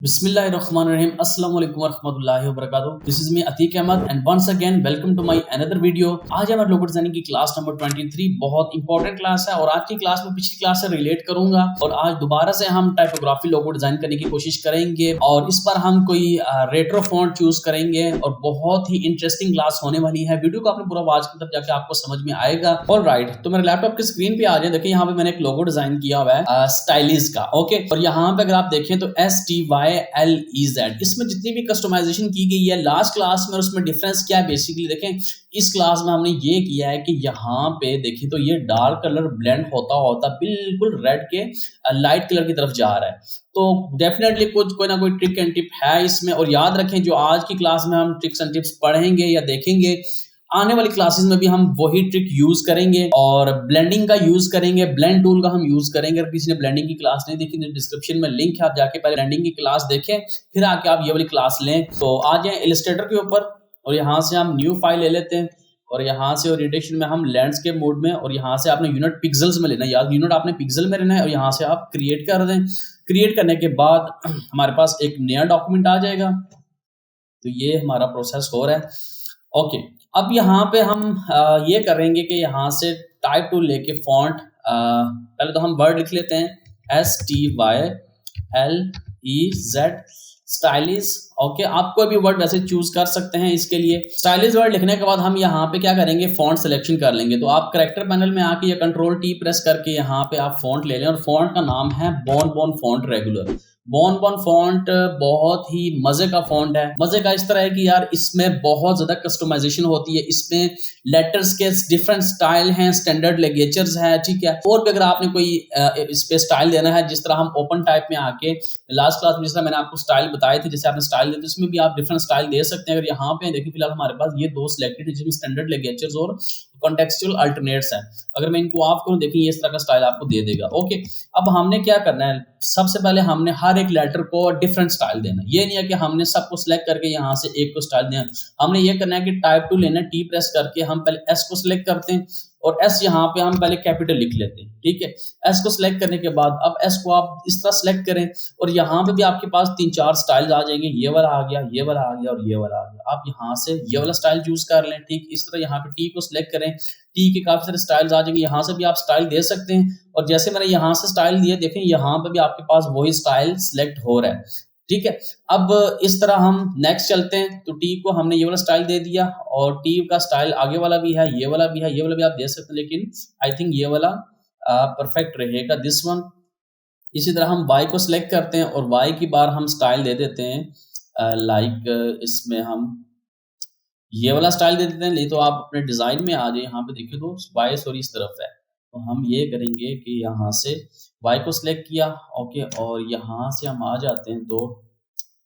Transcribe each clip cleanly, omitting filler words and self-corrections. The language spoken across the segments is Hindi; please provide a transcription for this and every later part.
Bismillahirrahmanirrahim. Assalamu alaikum warahmatullahi wabarakatuh. This is me Atiq Ahmad and once again welcome to my another video. आज है मैं लोगो डिजाइनिंग की क्लास नंबर 23 बहुत इंपॉर्टेंट क्लास है और आज की क्लास में पिछली क्लास से रिलेट करूंगा और आज दोबारा से हम टाइपोग्राफी लोगो डिजाइन करने की कोशिश करेंगे और इस बार हम कोई रेट्रो फॉन्ट चूज करेंगे और बहुत ही इंटरेस्टिंग क्लास होने वाली है। वीडियो को आपने पूरा वॉच किया तब जाके आपको समझ में आएगा। ऑलराइट, तो मेरे लैपटॉप की स्क्रीन पे आ जाए। देखिए यहाँ पे मैंने एक लोगो डिजाइन किया हुआ है स्टाइलिश का। ओके, और यहाँ पे अगर आप देखें तो STYLEZ इसमें जितनी भी कस्टमाइजेशन की गई है लास्ट क्लास में, उसमें डिफरेंस क्या है बेसिकली देखें। इस क्लास में हमने ये किया है कि यहाँ पे देखिए तो ये डार्क कलर ब्लेंड होता होता बिल्कुल रेड के लाइट कलर की तरफ जा रहा है। तो डेफिनेटली कोई ना कोई ट्रिक एंड टिप है इसमें। और याद रखें जो आज की क्लास में हम ट्रिक्स एंड टिप्स पढ़ेंगे या देखेंगे, आने वाली क्लासेस में भी हम वही ट्रिक यूज करेंगे और ब्लेंडिंग का यूज करेंगे, ब्लेंड टूल का हम यूज करेंगे। अगर किसी ने ब्लेंडिंग की क्लास नहीं देखी तो डिस्क्रिप्शन में लिंक है, आप जाके पहले ब्लेंडिंग की क्लास देखें फिर आके आप ये वाली क्लास लें। तो आ जाए इलस्ट्रेटर के ऊपर और यहाँ से हम न्यू फाइल ले लेते हैं और यहाँ से ओरिएंटेशन में हम लैंडस्केप मोड में, और यहाँ से आपने यूनिट पिक्सल्स में लेना है। याद यूनिट आपने पिक्सल में लेना है और यहाँ से आप क्रिएट कर दें। क्रिएट करने के बाद हमारे पास एक नया डॉक्यूमेंट आ जाएगा। तो ये हमारा प्रोसेस हो रहा है। ओके, अब यहाँ पे हम ये करेंगे कि यहाँ से टाइप टूल लेके फॉन्ट पहले तो हम वर्ड लिख लेते हैं STYLEZ स्टाइलिश। ओके, आप कोई भी वर्ड वैसे चूज कर सकते हैं इसके लिए। स्टाइलिश वर्ड लिखने के बाद हम यहाँ पे क्या करेंगे, फॉन्ट सिलेक्शन कर लेंगे। तो आप करेक्टर पैनल में आके या कंट्रोल T प्रेस करके यहाँ पे आप फॉन्ट ले लें और फॉन्ट का नाम है bone font regular. Bone font बहुत ही मजे का फॉन्ट है। मजे का इस तरह है कि यार इसमें बहुत ज्यादा कस्टमाइजेशन होती है। इसमें लेटर्स के डिफरेंट स्टाइल हैं, स्टैंडर्ड लिगेचर्स है, ठीक है। और भी अगर आपने कोई इस पे स्टाइल देना है, जिस तरह हम ओपन टाइप में आके लास्ट क्लास में जिस तरह मैंने आपको स्टाइल बताए थे, जैसे आपने स्टाइल दिए थे इसमें भी आप डिफरेंट स्टाइल दे सकते हैं। अगर यहाँ पे देखिए फिलहाल हमारे पास ये दो सिलेक्टेड है जिसमें स्टैंडर्ड लिगेचर्स और कॉन्टेक्सचुअल अल्टरनेट्स है। अगर मैं इनको ऑफ करूं देखिए इस तरह का स्टाइल आपको दे देगा। ओके, अब हमने क्या करना है, सबसे पहले हमने हर एक लेटर को डिफरेंट स्टाइल देना। ये नहीं है कि हमने सबको सिलेक्ट करके यहाँ से एक को स्टाइल देना। हमने ये करना है कि टाइप टू लेना, T प्रेस करके हम पहले S को सिलेक्ट करते हैं और S यहाँ पे हम पहले कैपिटल लिख लेते हैं, ठीक है। S को सिलेक्ट करने के बाद अब S को आप इस तरह सिलेक्ट करें और यहाँ पे भी आपके पास 3-4 स्टाइल आ जाएंगे। ये वाला आ गया, ये वाला आ गया और ये वाला आ गया। आप यहाँ से ये वाला स्टाइल चूज कर लें, ठीक। इस तरह यहाँ पे T को सिलेक्ट करें, T के काफी सारे स्टाइल्स आ जाएंगे। यहाँ से भी आप स्टाइल दे सकते हैं और जैसे मैंने यहाँ से स्टाइल दिए देखें यहाँ पे भी आपके पास वही स्टाइल सिलेक्ट हो रहा है, ठीक है। अब इस तरह हम नेक्स्ट चलते हैं। तो T को हमने ये वाला स्टाइल दे दिया और T का स्टाइल आगे वाला भी है, ये वाला भी है, ये वाला भी आप दे सकते हैं, लेकिन आई थिंक ये वाला परफेक्ट रहेगा, दिस वन। इसी तरह हम Y को सिलेक्ट करते हैं और Y की बार हम स्टाइल दे देते हैं लाइक इसमें हम ये वाला स्टाइल दे देते हैं। नहीं तो आप अपने डिजाइन में आ जाए, यहाँ पे देखिए तो Y सॉरी इस तरफ है। तो हम ये करेंगे कि यहाँ से Y को सिलेक्ट किया, ओके, और यहाँ से हम आ जाते हैं तो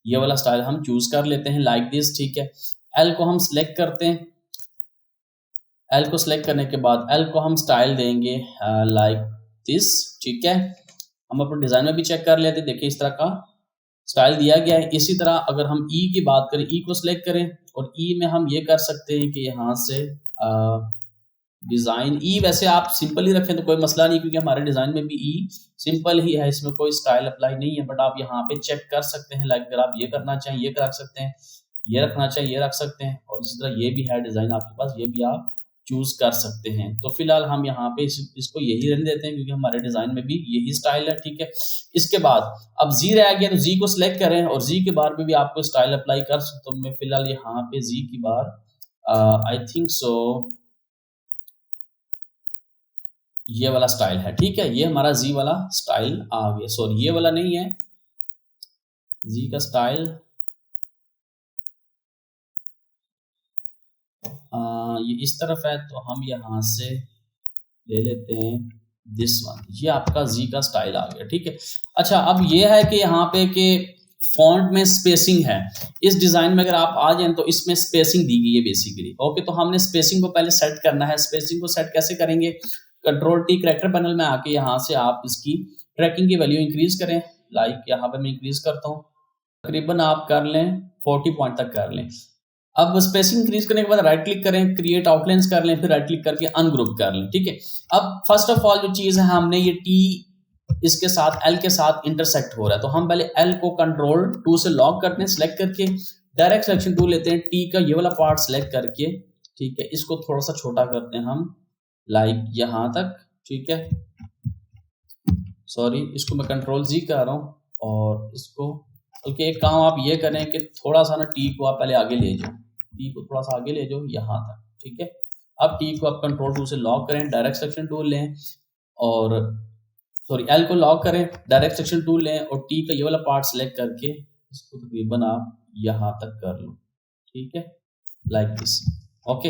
ये वाला स्टाइल हम चूज कर लेते हैं लाइक दिस, ठीक है। L को हम सिलेक्ट करते हैं। L को सिलेक्ट करने के बाद L को हम स्टाइल देंगे लाइक दिस, ठीक है। हम अपने डिजाइन में भी चेक कर लेते हैं, देखिए इस तरह का स्टाइल दिया गया है। इसी तरह अगर हम E की बात करें, E को सिलेक्ट करें और E में हम ये कर सकते हैं कि यहाँ से डिजाइन E वैसे आप सिंपल ही रखें तो कोई मसला नहीं, क्योंकि हमारे डिजाइन में भी E सिंपल ही है, इसमें कोई स्टाइल अप्लाई नहीं है। बट आप यहाँ पे चेक कर सकते हैं, लाइक अगर आप ये करना चाहें ये रख सकते हैं, ये रखना चाहिए ये रख सकते हैं, और इसी तरह ये भी है डिजाइन आपके पास, ये भी आप चूज कर सकते हैं। तो फिलहाल हम यहाँ पे इसको यही रहने देते हैं क्योंकि हमारे डिजाइन में भी यही स्टाइल है, ठीक है। इसके बाद अब Z रह गया तो Z को सिलेक्ट करें और Z के बार में भी आपको स्टाइल अप्लाई कर सकते। तो मैं फिलहाल यहाँ पे Z की बार आई थिंक सो ये वाला स्टाइल है, ठीक है। ये हमारा Z वाला स्टाइल आ गया, सॉरी ये वाला नहीं है, Z का स्टाइल ये इस तरफ है। तो हम यहाँ से ले लेते हैं दिस वन, ये आपका Z का स्टाइल आ गया, ठीक है। अच्छा, अब ये है कि यहाँ पे कि फॉन्ट में स्पेसिंग है। इस डिजाइन में अगर आप आ जाएं तो इसमें स्पेसिंग दी गई है बेसिकली। ओके, तो हमने स्पेसिंग को पहले सेट करना है। स्पेसिंग को सेट कैसे करेंगे, कंट्रोल T करेक्टर पैनल में आके यहाँ से आप इसकी ट्रैकिंग की वैल्यू इंक्रीज करें। लाइक यहाँ पे मैं इंक्रीज करता हूँ, तकरीबन आप कर लें 40 पॉइंट तक कर लें। अब स्पेसिंग इंक्रीज करने के बाद राइट क्लिक करें, क्रिएट आउटलाइंस कर लें, फिर राइट क्लिक करके अनग्रुप कर लें, ठीक है। अब फर्स्ट ऑफ ऑल जो चीज है, हमने ये T इसके साथ L के साथ इंटरसेक्ट हो रहा है, तो हम पहले L को कंट्रोल 2 से लॉक करते हैं, सिलेक्ट करके डायरेक्ट सिलेक्शन टूल लेते हैं, T का ये वाला पार्ट सिलेक्ट करके, ठीक है, इसको थोड़ा सा छोटा करते हैं हम, लाइक यहाँ तक, ठीक है, सॉरी इसको मैं कंट्रोल Z कर रहा हूँ, और इसको बल्कि एक काम आप ये करें कि थोड़ा सा ना T को आप पहले आगे ले जाओ, T को थोड़ा सा आगे ले जाओ यहाँ तक, ठीक है। अब T को आप कंट्रोल 2 से लॉक करें, डायरेक्ट सिलेक्शन टूल लें, और सॉरी L को लॉक करें, डायरेक्ट सिलेक्शन टूल लें, और T का ये वाला पार्ट सेलेक्ट करके इसको तकरीबन आप यहाँ तक कर लो, ठीक है, लाइक दिस, ओके।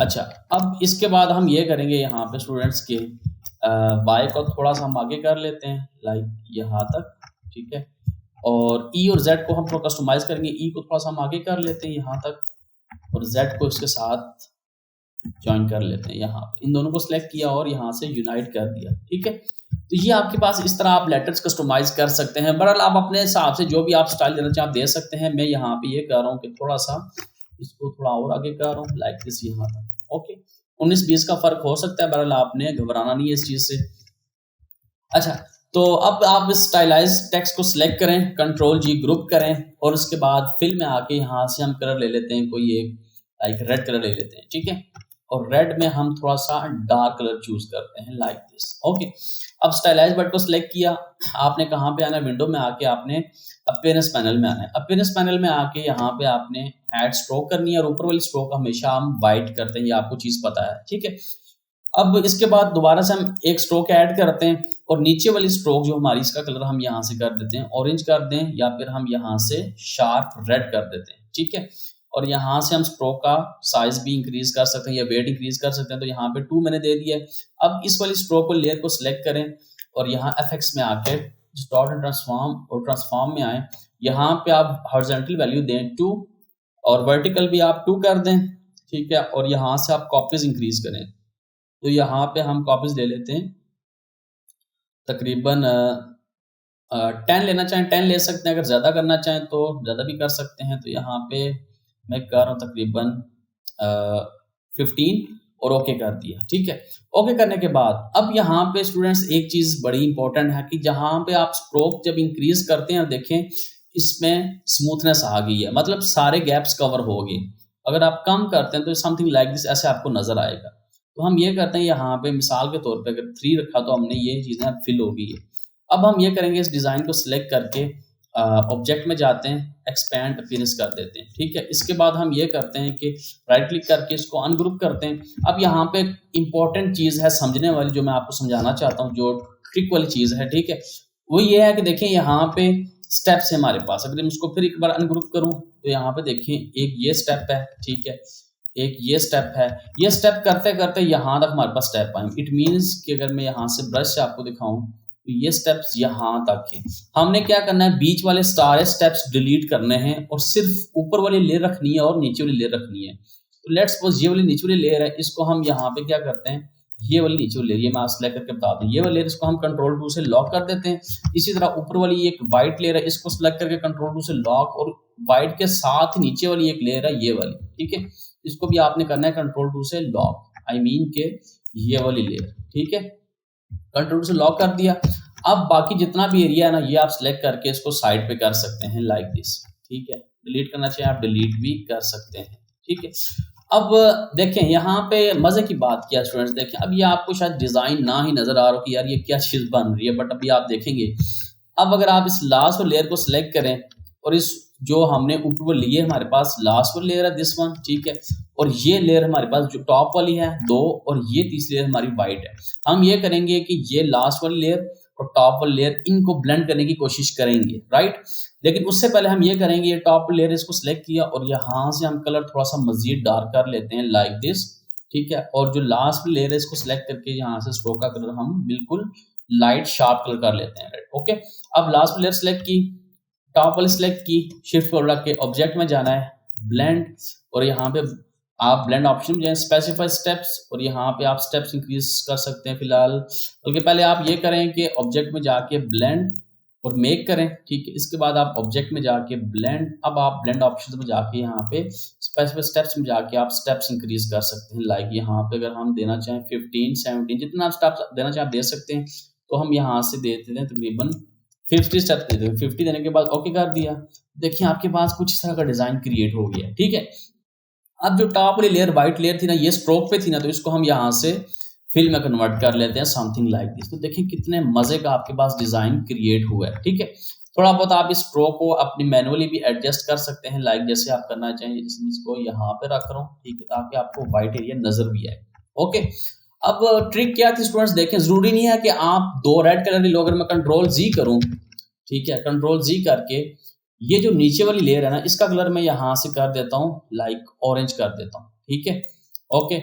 अच्छा, अब इसके बाद हम ये करेंगे यहाँ पे स्टूडेंट्स के Y को थोड़ा सा हम आगे कर लेते हैं, लाइक यहाँ तक, ठीक है, और E और Z को हम थोड़ा कस्टमाइज करेंगे, E को थोड़ा सा हम आगे कर लेते हैं यहाँ तक, और Z को इसके साथ ज्वाइन कर लेते हैं यहाँ पे, इन दोनों को सिलेक्ट किया और यहाँ से यूनाइट कर दिया, ठीक है। तो ये आपके पास इस तरह आप लेटर्स कस्टमाइज कर सकते हैं। बहरहाल आप अपने हिसाब से जो भी आप स्टाइल देना चाहें आप दे सकते हैं। मैं यहाँ पे ये कर रहा हूँ कि थोड़ा सा इसको थोड़ा और आगे कर रहा हूँ, लाइक दिस यहाँ तक, ओके। 19-20 का फर्क हो सकता है, बहरहाल आपने घबराना नहीं है इस चीज से। अच्छा, तो अब आप स्टाइलाइज टेक्स्ट को सिलेक्ट करें, कंट्रोल G ग्रुप करें, और उसके बाद फिल में आके यहाँ से हम कलर ले लेते हैं, कोई एक लाइक रेड कलर ले लेते हैं, ठीक है, और रेड में हम थोड़ा सा डार्क कलर चूज करते हैं, लाइक दिस, ओके। अब स्टाइलाइज बटन को सिलेक्ट किया, आपने कहाँ पे आना है, विंडो में आके आपने अपीयरेंस पैनल में आना है। अपीयरेंस पैनल में आके यहाँ पे आपने ऐड स्ट्रोक करनी है, और ऊपर वाली स्ट्रोक हमेशा हम वाइट करते हैं, ये आपको चीज पता है, ठीक है। अब इसके बाद दोबारा से हम एक स्ट्रोक ऐड करते हैं, और नीचे वाली स्ट्रोक जो हमारी इसका कलर हम यहाँ से कर देते हैं ऑरेंज कर दें, या फिर हम यहाँ से शार्प रेड कर देते हैं, ठीक है। और यहाँ से हम स्ट्रोक का साइज भी इंक्रीज कर सकते हैं या वेट इंक्रीज कर सकते हैं, तो यहाँ पे 2 मैंने दे दिया है। अब इस वाली स्ट्रोक को लेयर को सिलेक्ट करें, और यहाँ FX में आके डिस्टॉर्ट एंड ट्रांसफॉर्म, और ट्रांसफॉर्म में आए, यहाँ पे आप हॉरिजॉन्टल वैल्यू दें 2, और वर्टिकल भी आप 2 कर दें, ठीक है, और यहाँ से आप कॉपीज इंक्रीज करें, तो यहाँ पे हम कॉपीज ले लेते हैं, तकरीबन 10 लेना चाहें 10 ले सकते हैं, अगर ज़्यादा करना चाहें तो ज़्यादा भी कर सकते हैं। तो यहाँ पे मैं कर रहा हूँ तकरीबन 15, और ओके कर दिया, ठीक है। ओके करने के बाद अब यहाँ पे स्टूडेंट्स एक चीज़ बड़ी इंपॉर्टेंट है कि जहाँ पे आप स्ट्रोक जब इंक्रीज करते हैं, देखें इसमें स्मूथनेस आ गई है, मतलब सारे गैप्स कवर हो गए। अगर आप कम करते हैं तो समथिंग लाइक दिस ऐसे आपको नजर आएगा। तो हम ये करते हैं, यहाँ पे मिसाल के तौर पे अगर 3 रखा तो हमने ये चीज़ें फिल हो गई है। अब हम ये करेंगे, इस डिज़ाइन को सिलेक्ट करके ऑब्जेक्ट में जाते हैं, एक्सपैंड अपीयरेंस कर देते हैं, ठीक है। इसके बाद हम ये करते हैं कि राइट क्लिक करके इसको अनग्रुप करते हैं। अब यहाँ पे इंपॉर्टेंट चीज़ है समझने वाली, जो मैं आपको समझाना चाहता हूँ, जो ट्रिक वाली चीज़ है, ठीक है, वो ये है कि देखें यहाँ पे स्टेप्स है हमारे पास। अगर मैं उसको फिर एक बार अनग्रुप करूँ तो यहाँ पे देखें एक ये स्टेप है, ठीक है, एक ये स्टेप है। ये स्टेप करते करते यहाँ तक हमारे पास स्टेप आएंगे। इट मीन्स कि अगर मैं यहाँ से ब्रश से आपको दिखाऊं तो ये स्टेप्स यहाँ तक हैं। हमने क्या करना है, बीच वाले सारे स्टेप्स डिलीट करने हैं और सिर्फ ऊपर वाली लेयर रखनी है और नीचे वाली लेयर रखनी है। तो लेट्स सपोज ये वाली नीचे वाली लेयर है, इसको हम यहाँ पे क्या करते हैं, ये वाली नीचे वाली लेयर, ये मैं सिलेक्ट करके बता दूं, ये वाली लेयर इसको हम कंट्रोल 2 से लॉक कर देते हैं। इसी तरह ऊपर वाली एक वाइट लेयर है, इसको सिलेक्ट करके कंट्रोल 2 से लॉक, और वाइट के साथ नीचे वाली एक लेयर है ये वाली, ठीक है, इसको भी आपने करना है कंट्रोल 2 से लॉक, आई मीन के ये वाली लेयर, ठीक है, कंट्रोल 2 से लॉक कर दिया। अब बाकी जितना भी एरिया है ना, ये आप सिलेक्ट करके इसको साइड पे कर सकते हैं लाइक दिस, ठीक है। डिलीट करना चाहिए आप डिलीट भी कर सकते हैं, ठीक है। अब देखें यहाँ पे मजे की बात किया स्टूडेंट्स, देखें अब ये आपको शायद डिजाइन ना ही नजर आ रहा हो कि यार ये क्या चीज बन रही है, बट अभी आप देखेंगे। अब अगर आप इस लास्ट लेयर को सिलेक्ट करें और इस जो हमने ऊपर वो लिए हमारे पास लास्ट वाली लेयर है दिस वन, ठीक है, और ये लेयर हमारे पास जो टॉप वाली है 2, और ये तीसरी लेयर हमारी वाइट है। हम ये करेंगे कि ये लास्ट वाली लेयर और टॉप वाली लेयर इनको ब्लेंड करने की कोशिश करेंगे, राइट। लेकिन उससे पहले हम ये करेंगे, ये टॉप लेयर इसको सिलेक्ट किया और यहाँ से हम कलर थोड़ा सा मजीद डार्क कर लेते हैं लाइक दिस, ठीक है, और जो लास्ट लेयर है इसको सिलेक्ट करके यहाँ से स्ट्रोक का कलर हम बिल्कुल लाइट शार्प कलर कर लेते हैं, राइट, ओके। अब लास्ट लेयर सिलेक्ट की, टॉप वाली सिलेक्ट की, शिफ्ट पर रख के ऑब्जेक्ट में जाना है, ब्लेंड, और यहाँ पे आप ब्लेंड ऑप्शन में जाएं, स्पेसिफाई स्टेप्स, और यहाँ पे आप स्टेप्स इंक्रीज कर सकते हैं फिलहाल, बल्कि पहले आप ये करें कि ऑब्जेक्ट में जाके ब्लेंड और मेक करें, ठीक है। इसके बाद आप ऑब्जेक्ट में जाके ब्लेंड, अब आप ब्लेंड ऑप्शन में जाके यहाँ पे स्पेसिफाई स्टेप्स में जाके आप स्टेप्स इंक्रीज कर सकते हैं। लाइक यहाँ पे अगर हम देना चाहें 15, 17, जितना आप स्टेप्स देना चाहें आप दे सकते हैं। तो हम यहाँ से दे देते हैं तकरीबन 50 स्टेप्स दे देते हैं। 50 देने के बाद ओके कर दिया। देखिए आपके पास कुछ इस तरह का डिजाइन क्रिएट हो गया, ठीक है। अब जो टॉप वाली लेयर व्हाइट लेयर थी ना, ये स्ट्रोक पे थी ना, तो इसको हम यहाँ से फिल में कन्वर्ट कर लेते हैं समथिंग लाइक दिस। तो देखिए कितने मजे का आपके पास डिजाइन क्रिएट हुआ है, ठीक है। थोड़ा बहुत आप इस स्ट्रोक को अपनी मैनुअली भी एडजस्ट कर सकते हैं, लाइक जैसे आप करना चाहें। इसको यहाँ पे रख रहा हूँ, ठीक है, ताकि आपको व्हाइट एरिया नजर भी आए। ओके, अब ट्रिक क्या थी स्टूडेंट्स, देखें जरूरी नहीं है कि आप दो रेड कलर की लो, अगर मैं कंट्रोल जी करूँ, ठीक है, कंट्रोल जी करके ये जो नीचे वाली लेयर है ना, इसका कलर मैं यहाँ से कर देता हूँ लाइक ऑरेंज कर देता हूँ, ठीक है। ओके,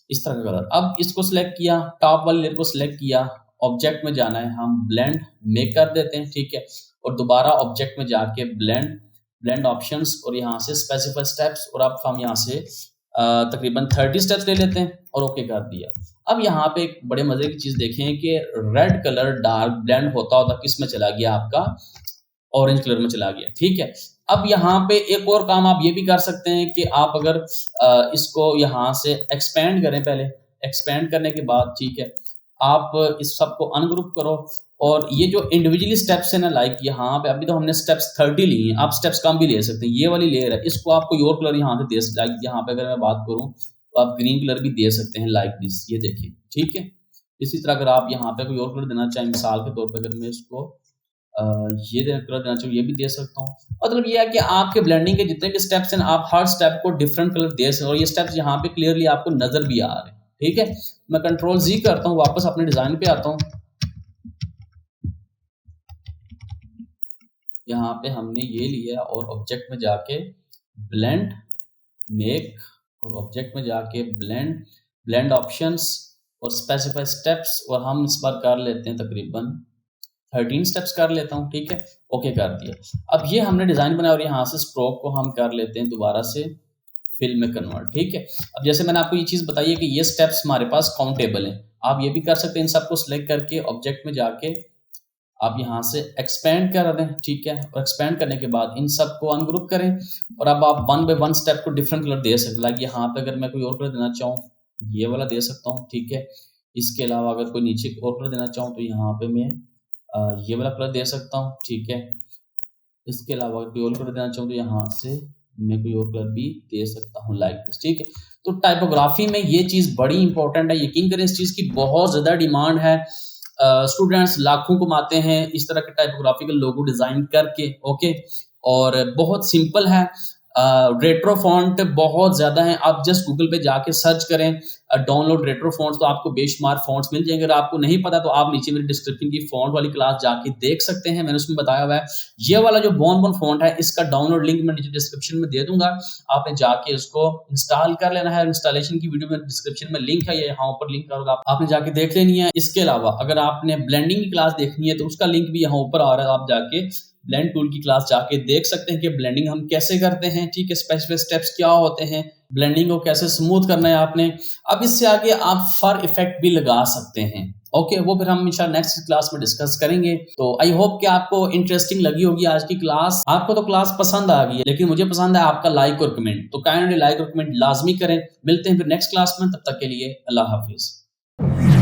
इस तरह का कलर। अब इसको सिलेक्ट किया, टॉप वाली लेयर को सिलेक्ट किया, ऑब्जेक्ट में जाना है, हम ब्लेंड मेक कर देते हैं, ठीक है। और दोबारा ऑब्जेक्ट में जाके ब्लेंड ऑप्शंस और यहाँ से स्पेसिफाई स्टेप्स, और अब हम यहाँ से तकरीबन 30 स्टेप्स ले लेते हैं और ओके कर दिया। अब यहाँ पे एक बड़े मजे की चीज देखें कि रेड कलर डार्क ब्लेंड होता होता किस में चला गया, आपका ऑरेंज कलर में चला गया, ठीक है। अब यहाँ पे एक और काम आप ये भी कर सकते हैं कि आप अगर इसको यहाँ से एक्सपेंड करें, पहले एक्सपेंड करने के बाद, ठीक है, आप इस सबको अनग्रुप करो, और ये जो इंडिविजुअली स्टेप्स है ना, लाइक यहाँ पे अभी तो हमने स्टेप्स 30 ली हैं, आप स्टेप्स कम भी ले सकते हैं। ये वाली लेयर है, इसको आप कोई और कलर यहाँ से दे सकते हैं, लाइक यहाँ पे अगर मैं बात करूँ तो आप ग्रीन कलर भी दे सकते हैं लाइक दिस, ये देखिए, ठीक है। इसी तरह अगर आप यहाँ पे कोई और कलर देना चाहें, मिसाल के तौर पर अगर मैं इसको ये कलर देना चाहिए, ये भी दे सकता हूँ। मतलब ये है कि आपके ब्लेंडिंग के जितने भी स्टेप्स हैं, आप हर स्टेप को डिफरेंट कलर दे सकते हैं, और ये स्टेप्स यहाँ पे क्लियरली आपको नजर भी आ रहे हैं, ठीक है। मैं कंट्रोल जी करता हूँ, वापस अपने डिजाइन पे आता हूँ। यहाँ पे हमने ये लिया और ऑब्जेक्ट में जाके ब्लेंड मेक, और ऑब्जेक्ट में जाके ब्लेंड ऑप्शंस और स्पेसिफाई स्टेप्स, और हम इस बार कर लेते हैं तकरीबन 13 स्टेप्स कर लेता हूँ, ठीक है। ओके कर दिया। अब ये हमने डिजाइन बनाया और यहाँ से स्ट्रोक को हम कर लेते हैं दोबारा से फिल में कन्वर्ट, ठीक है। अब जैसे मैंने आपको ये चीज बताई है कि ये स्टेप्स हमारे पास काउंटेबल हैं, आप ये भी कर सकते हैं। इन सबको सिलेक्ट करके ऑब्जेक्ट में जाके आप यहाँ से एक्सपेंड कर दें, ठीक है, और एक्सपेंड करने के बाद इन सबको अनग्रुप करें, और अब आप वन बाय वन स्टेप को डिफरेंट कलर दे सकते हैं। लाइक यहाँ पे अगर मैं कोई और कलर देना चाहूँ, ये वाला दे सकता हूँ, ठीक है। इसके अलावा अगर कोई नीचे और कलर देना चाहूँ तो यहाँ पे मैं ये वाला कलर दे सकता हूँ, ठीक है। इसके अलावा अगर कोई और कलर देना चाहूँ तो यहाँ से मैं कोई और कलर भी दे सकता हूँ लाइक दिस, ठीक है। तो टाइपोग्राफी में ये चीज बड़ी इंपॉर्टेंट है, यकीन करें इस चीज की बहुत ज्यादा डिमांड है। स्टूडेंट्स लाखों कमाते हैं इस तरह के टाइपोग्राफिकल लोगो डिजाइन करके, ओके। और बहुत सिंपल है, रेट्रो फॉन्ट बहुत ज्यादा है, आप जस्ट गूगल पे जाके सर्च करें डाउनलोड रेट्रो फॉन्ट्स, तो आपको बेशुमार फॉन्ट्स मिल जाएंगे। अगर आपको नहीं पता तो आप नीचे मेरे डिस्क्रिप्शन की फॉन्ट वाली क्लास जाके देख सकते हैं, मैंने उसमें बताया हुआ है। ये वाला जो बोन फॉन्ट है, इसका डाउनलोड लिंक मैं नीचे डिस्क्रिप्शन में दे दूंगा, आपने जाके इसको इंस्टॉल कर लेना है। इंस्टॉलेशन की वीडियो में डिस्क्रिप्शन में लिंक है, ये यहाँ ऊपर लिंक करूंगा, आपने जाके देख लेनी है। इसके अलावा अगर आपने ब्लेंडिंग की क्लास देखनी है तो उसका लिंक भी यहाँ ऊपर आ रहा है, आप जाके ब्लेंड टूल की क्लास जाके देख सकते हैं कि ब्लेंडिंग हम कैसे करते हैं, ठीक है, स्पेसिफिक स्टेप्स क्या होते हैं, ब्लेंडिंग को कैसे स्मूथ करना है आपने। अब इससे आगे आप फर इफेक्ट भी लगा सकते हैं, ओके, वो फिर हम इंशाल्लाह नेक्स्ट क्लास में डिस्कस करेंगे। तो आई होप कि आपको इंटरेस्टिंग लगी होगी आज की क्लास। आपको तो क्लास पसंद आ गई है, लेकिन मुझे पसंद है आपका लाइक और कमेंट, तो काइंडली लाइक और कमेंट लाजमी करें। मिलते हैं फिर नेक्स्ट क्लास में, तब तक के लिए अल्लाह हाफिज।